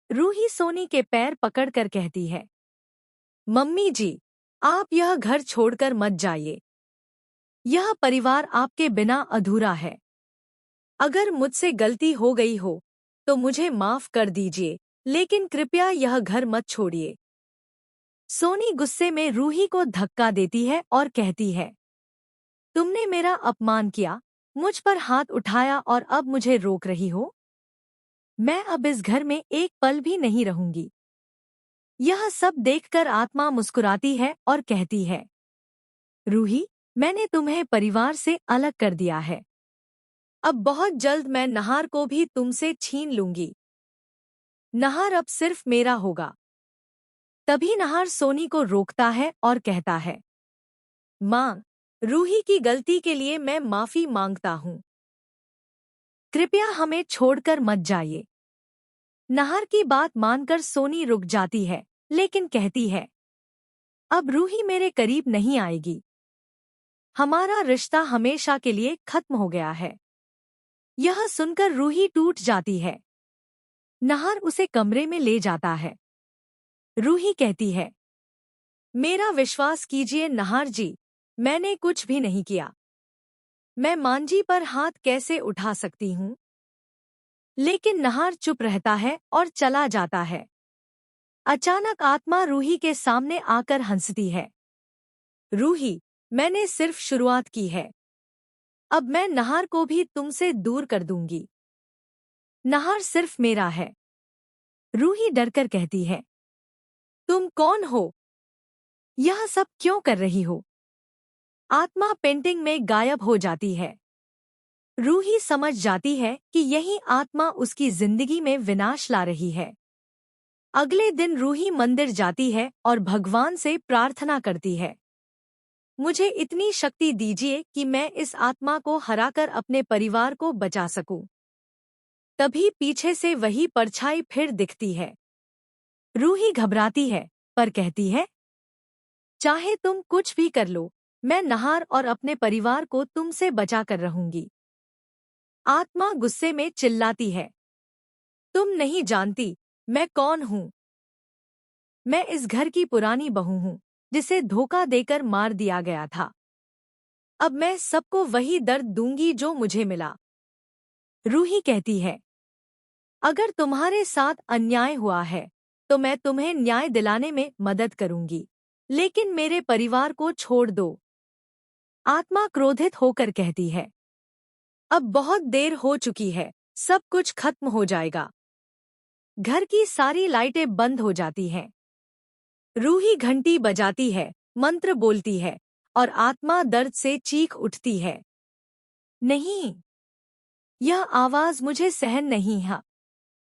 रूही सोनी के पैर पकड़कर कहती है, मम्मी जी, आप यह घर छोड़कर मत जाइए। यह परिवार आपके बिना अधूरा है। अगर मुझसे गलती हो गई हो तो मुझे माफ कर दीजिए, लेकिन कृपया यह घर मत छोड़िए। सोनी गुस्से में रूही को धक्का देती है और कहती है, तुमने मेरा अपमान किया, मुझ पर हाथ उठाया और अब मुझे रोक रही हो? मैं अब इस घर में एक पल भी नहीं रहूंगी। यह सब देखकर आत्मा मुस्कुराती है और कहती है, रूही, मैंने तुम्हें परिवार से अलग कर दिया है। अब बहुत जल्द मैं नहार को भी तुमसे छीन लूंगी। नहार अब सिर्फ मेरा होगा। तभी नहार सोनी को रोकता है और कहता है, माँ, रूही की गलती के लिए मैं माफी मांगता हूँ। कृपया हमें छोड़कर मत जाइए। नहार की बात मानकर सोनी रुक जाती है, लेकिन कहती है, अब रूही मेरे करीब नहीं आएगी। हमारा रिश्ता हमेशा के लिए खत्म हो गया है। यह सुनकर रूही टूट जाती है। नहार उसे कमरे में ले जाता है। रूही कहती है, मेरा विश्वास कीजिए नहार जी, मैंने कुछ भी नहीं किया। मैं मांझी पर हाथ कैसे उठा सकती हूँ? लेकिन नहार चुप रहता है और चला जाता है। अचानक आत्मा रूही के सामने आकर हंसती है। रूही, मैंने सिर्फ शुरुआत की है। अब मैं नहार को भी तुमसे दूर कर दूंगी। नहार सिर्फ मेरा है। रूही डरकर कहती है, तुम कौन हो? यह सब क्यों कर रही हो? आत्मा पेंटिंग में गायब हो जाती है। रूही समझ जाती है कि यही आत्मा उसकी जिंदगी में विनाश ला रही है। अगले दिन रूही मंदिर जाती है और भगवान से प्रार्थना करती है, मुझे इतनी शक्ति दीजिए कि मैं इस आत्मा को हराकर अपने परिवार को बचा सकूं। तभी पीछे से वही परछाई फिर दिखती है। रूही घबराती है, पर कहती है, चाहे तुम कुछ भी कर लो, मैं नहार और अपने परिवार को तुमसे बचा कर रहूंगी। आत्मा गुस्से में चिल्लाती है, तुम नहीं जानती मैं कौन हूँ। मैं इस घर की पुरानी बहू हूँ, जिसे धोखा देकर मार दिया गया था। अब मैं सबको वही दर्द दूंगी जो मुझे मिला। रूही कहती है, अगर तुम्हारे साथ अन्याय हुआ है तो मैं तुम्हें न्याय दिलाने में मदद करूंगी, लेकिन मेरे परिवार को छोड़ दो। आत्मा क्रोधित होकर कहती है, अब बहुत देर हो चुकी है, सब कुछ खत्म हो जाएगा। घर की सारी लाइटें बंद हो जाती हैं। रूही घंटी बजाती है, मंत्र बोलती है और आत्मा दर्द से चीख उठती है, नहीं, यह आवाज मुझे सहन नहीं है।